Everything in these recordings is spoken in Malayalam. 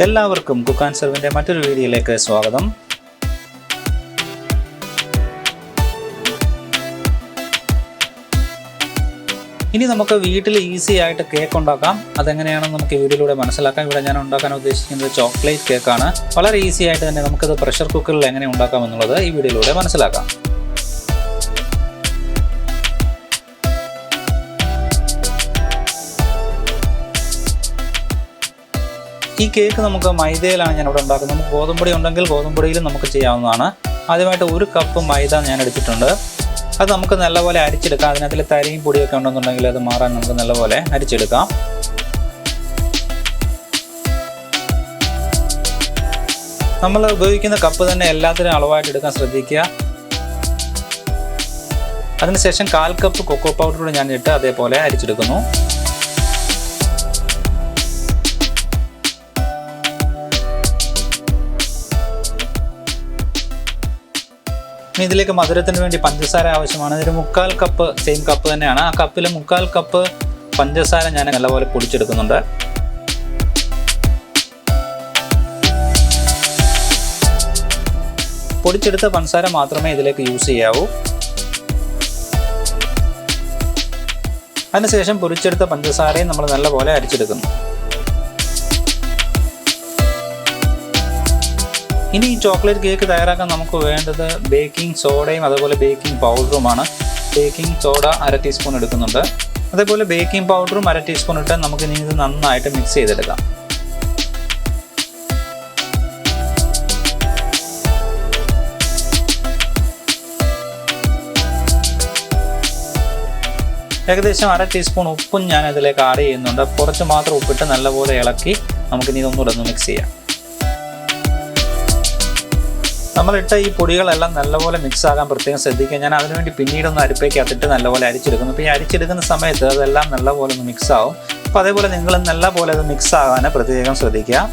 എല്ലാവർക്കും കുക്ക് ആൻഡ് സെർവിൻ്റെ മറ്റൊരു വീഡിയോയിലേക്ക് സ്വാഗതം. ഇനി നമുക്ക് വീട്ടിൽ ഈസി ആയിട്ട് കേക്ക് ഉണ്ടാക്കാം. അതെങ്ങനെയാണെന്ന് നമുക്ക് ഈ വീഡിയോയിലൂടെ മനസ്സിലാക്കാം. ഇവിടെ ഞാൻ ഉണ്ടാക്കാൻ ഉദ്ദേശിക്കുന്നത് ചോക്ലേറ്റ് കേക്കാണ്. വളരെ ഈസി ആയിട്ട് തന്നെ നമുക്കത് പ്രഷർ കുക്കറിൽ എങ്ങനെ ഉണ്ടാക്കാം എന്നുള്ളത് ഈ വീഡിയോയിലൂടെ മനസ്സിലാക്കാം. ഈ കേക്ക് നമുക്ക് മൈദയിലാണ് ഞാനിവിടെ ഉണ്ടാക്കുന്നത്. നമുക്ക് ഗോതമ്പൊടി ഉണ്ടെങ്കിൽ ഗോതമ്പൊടിയിലും നമുക്ക് ചെയ്യാവുന്നതാണ്. ആദ്യമായിട്ട് 1 കപ്പ് മൈദ ഞാൻ എടുത്തിട്ടുണ്ട്. അത് നമുക്ക് നല്ലപോലെ അരിച്ചെടുക്കാം. അതിനകത്തിൽ തരിയും പൊടിയൊക്കെ ഉണ്ടെന്നുണ്ടെങ്കിൽ അത് മാറാൻ നമുക്ക് നല്ലപോലെ അരിച്ചെടുക്കാം. നമ്മൾ ഉപയോഗിക്കുന്ന കപ്പ് തന്നെ എല്ലാത്തിനും അളവായിട്ട് എടുക്കാൻ ശ്രദ്ധിക്കുക. അതിനുശേഷം 1/4 കപ്പ് കൊക്കോ പൗഡർ കൂടി ഞാൻ ഇട്ട് അതേപോലെ അരിച്ചെടുക്കുന്നു. ഇതിലേക്ക് മധുരത്തിന് വേണ്ടി പഞ്ചസാര ആവശ്യമാണ്. ഒരു 1/4 കപ്പ്, സെയിം കപ്പ് തന്നെയാണ്. ആ കപ്പിൽ 1/4 കപ്പ് പഞ്ചസാര ഞാൻ നല്ലപോലെ പൊടിച്ചെടുക്കുന്നുണ്ട്. പൊടിച്ചെടുത്ത പഞ്ചസാര മാത്രമേ ഇതിലേക്ക് യൂസ് ചെയ്യാവൂ. അതിനുശേഷം പൊടിച്ചെടുത്ത പഞ്ചസാരയും നമ്മൾ നല്ലപോലെ അരിച്ചെടുക്കുന്നു. ഇനി ഈ ചോക്ലേറ്റ് കേക്ക് തയ്യാറാക്കാൻ നമുക്ക് വേണ്ടത് ബേക്കിംഗ് സോഡയും അതുപോലെ ബേക്കിംഗ് പൗഡറുമാണ്. ബേക്കിംഗ് സോഡ 1/2 ടീസ്പൂൺ എടുക്കുന്നുണ്ട്. അതേപോലെ ബേക്കിംഗ് പൗഡറും 1/2 ടീസ്പൂൺ ഇട്ട് നമുക്ക് ഇനി ഇത് നന്നായിട്ട് മിക്സ് ചെയ്തെടുക്കാം. ഏകദേശം 1/2 ടീസ്പൂൺ ഉപ്പും ഞാൻ ഇതിലേക്ക് ആഡ് ചെയ്യുന്നുണ്ട്. കുറച്ച് മാത്രം ഉപ്പിട്ട് നല്ലപോലെ ഇളക്കി നമുക്കിനി ഇതൊന്നുകൂടെ ഒന്ന് മിക്സ് ചെയ്യാം. നമ്മളിട്ട ഈ പൊടികളെല്ലാം നല്ലപോലെ മിക്സ് ആകാൻ പ്രത്യേകം ശ്രദ്ധിക്കുക. ഞാൻ അതിനുവേണ്ടി പിന്നീടൊന്ന് അരിപ്പയ്ക്ക് അത്തിട്ട് നല്ലപോലെ അരിച്ചെടുക്കുന്നു. അപ്പോൾ ഈ അരിച്ചെടുക്കുന്ന സമയത്ത് അതെല്ലാം നല്ലപോലെ ഒന്ന് മിക്സ് ആവും. അപ്പോൾ അതേപോലെ നിങ്ങൾ നല്ലപോലെ അത് മിക്സ് ആകാൻ പ്രത്യേകം ശ്രദ്ധിക്കുക.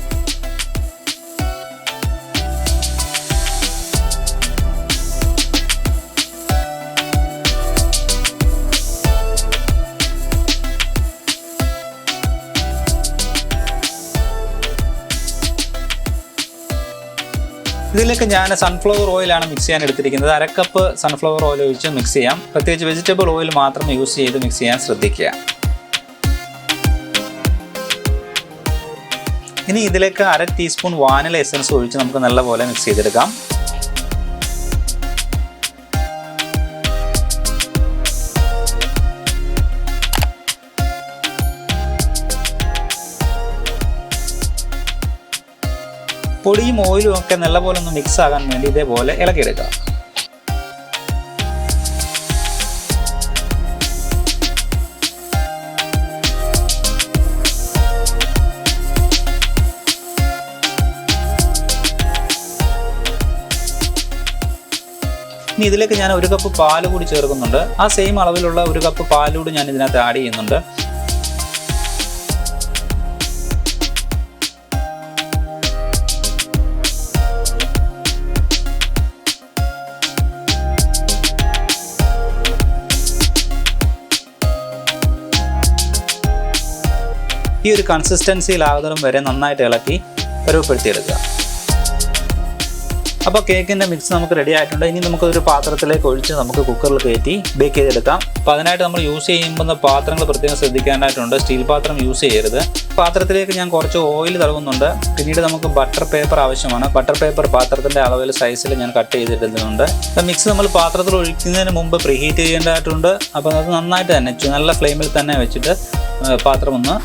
ഇതിലേക്ക് ഞാൻ സൺഫ്ലവർ ഓയിലാണ് മിക്സ് ചെയ്യാൻ എടുത്തിരിക്കുന്നത്. 1/2 കപ്പ് സൺഫ്ലവർ ഓയിൽ ഒഴിച്ച് മിക്സ് ചെയ്യാം. പ്രത്യേകിച്ച് വെജിറ്റബിൾ ഓയിൽ മാത്രം യൂസ് ചെയ്ത് മിക്സ് ചെയ്യാൻ ശ്രദ്ധിക്കുക. ഇനി ഇതിലേക്ക് 1/2 ടീസ്പൂൺ വാനില എസൻസ് ഒഴിച്ച് നമുക്ക് നല്ലപോലെ മിക്സ് ചെയ്തെടുക്കാം. പൊടിയും ഓയിലും ഒക്കെ നല്ലപോലെ ഒന്ന് മിക്സ് ആകാൻ വേണ്ടി ഇതേപോലെ ഇളക്കിയെടുക്കുക. ഇനി ഇതിലേക്ക് ഞാൻ 1 കപ്പ് പാല് കൂടി ചേർക്കുന്നുണ്ട്. ആ സെയിം അളവിലുള്ള 1 കപ്പ് പാല് കൂടി ഞാൻ ഇതിനകത്ത് ആഡ് ചെയ്യുന്നുണ്ട്. ഈ ഒരു കൺസിസ്റ്റൻസിയിലാകുന്നതും വരെ നന്നായിട്ട് ഇളക്കി പരുവപ്പെടുത്തിയെടുക്കുക. അപ്പോൾ കേക്കിൻ്റെ മിക്സ് നമുക്ക് റെഡി ആയിട്ടുണ്ട്. ഇനി നമുക്കൊരു പാത്രത്തിലേക്ക് ഒഴിച്ച് നമുക്ക് കുക്കറിൽ കയറ്റി ബേക്ക് ചെയ്തെടുക്കാം. അപ്പോൾ അതിനായിട്ട് നമ്മൾ യൂസ് ചെയ്യുമ്പോൾ പാത്രങ്ങൾ പ്രത്യേകം ശ്രദ്ധിക്കാനായിട്ടുണ്ട്. സ്റ്റീൽ പാത്രം യൂസ് ചെയ്യരുത്. പാത്രത്തിലേക്ക് ഞാൻ കുറച്ച് ഓയിൽ തടവുന്നുണ്ട്. പിന്നീട് നമുക്ക് ബട്ടർ പേപ്പർ ആവശ്യമാണ്. ബട്ടർ പേപ്പർ പാത്രത്തിൻ്റെ അളവിൽ സൈസിൽ ഞാൻ കട്ട് ചെയ്തിടുന്നുണ്ട്. അപ്പോൾ മിക്സ് നമ്മൾ പാത്രത്തിൽ ഒഴിക്കുന്നതിന് മുമ്പ് പ്രീഹീറ്റ് ചെയ്യേണ്ടതായിട്ടുണ്ട്. അപ്പോൾ അത് നന്നായിട്ട് തന്നെ നല്ല ഫ്ലെയിമിൽ തന്നെ വെച്ചിട്ട് പാത്രം ഒന്ന്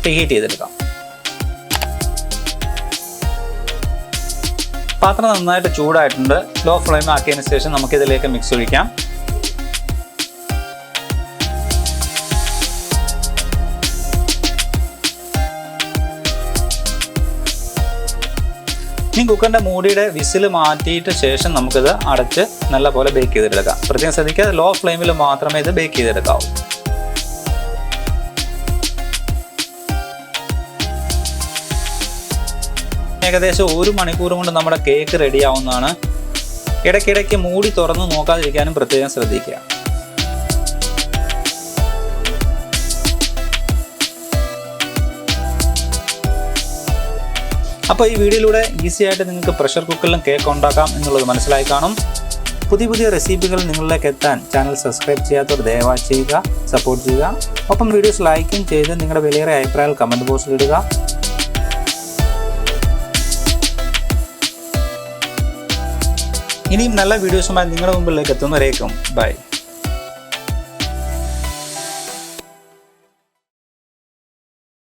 പ്രീഹീറ്റ് ചെയ്തെടുക്കാം. പാത്രം നന്നായിട്ട് ചൂടായിട്ടുണ്ട്. ലോ ഫ്ലെയിം ആക്കിയതിന് ശേഷം നമുക്കിതിലേക്ക് മിക്സ് ഒഴിക്കാം. ഇനി കുക്കറിൻ്റെ മൂടിയുടെ വിസിൽ മാറ്റിയിട്ട് ശേഷം നമുക്കിത് അടച്ച് നല്ലപോലെ ബേക്ക് ചെയ്തെടുക്കാം. പ്രത്യേകം ശ്രദ്ധിക്കുക, ലോ ഫ്ലെയിമിൽ മാത്രമേ ഇത് ബേക്ക് ചെയ്തെടുക്കാവൂ. ഏകദേശം 1 മണിക്കൂർ കൊണ്ട് നമ്മുടെ കേക്ക് റെഡി ആവുന്നതാണ്. ഇടയ്ക്കിടയ്ക്ക് മൂടി തുറന്ന് നോക്കാതിരിക്കാനും പ്രത്യേകം ശ്രദ്ധിക്കുക. അപ്പോൾ ഈ വീഡിയോയിലൂടെ ഈസി ആയിട്ട് നിങ്ങൾക്ക് പ്രഷർ കുക്കറിലും കേക്ക് ഉണ്ടാക്കാം എന്നുള്ളത് മനസ്സിലായി കാണും. പുതിയ പുതിയ റെസിപ്പികൾ നിങ്ങളിലേക്ക് എത്താൻ ചാനൽ സബ്സ്ക്രൈബ് ചെയ്യാത്തവർ ദയവായി ചെയ്യുക, സപ്പോർട്ട് ചെയ്യുക. ഒപ്പം വീഡിയോസ് ലൈക്കും ചെയ്ത് നിങ്ങളുടെ വിലയേറിയ അഭിപ്രായങ്ങൾ കമൻറ്റ് ബോക്സിൽ ഇടുക. ഇനിയും നല്ല വീഡിയോസുമായി നിങ്ങളുടെ മുമ്പിലേക്ക് എത്തുന്നവരേക്കും ബൈ.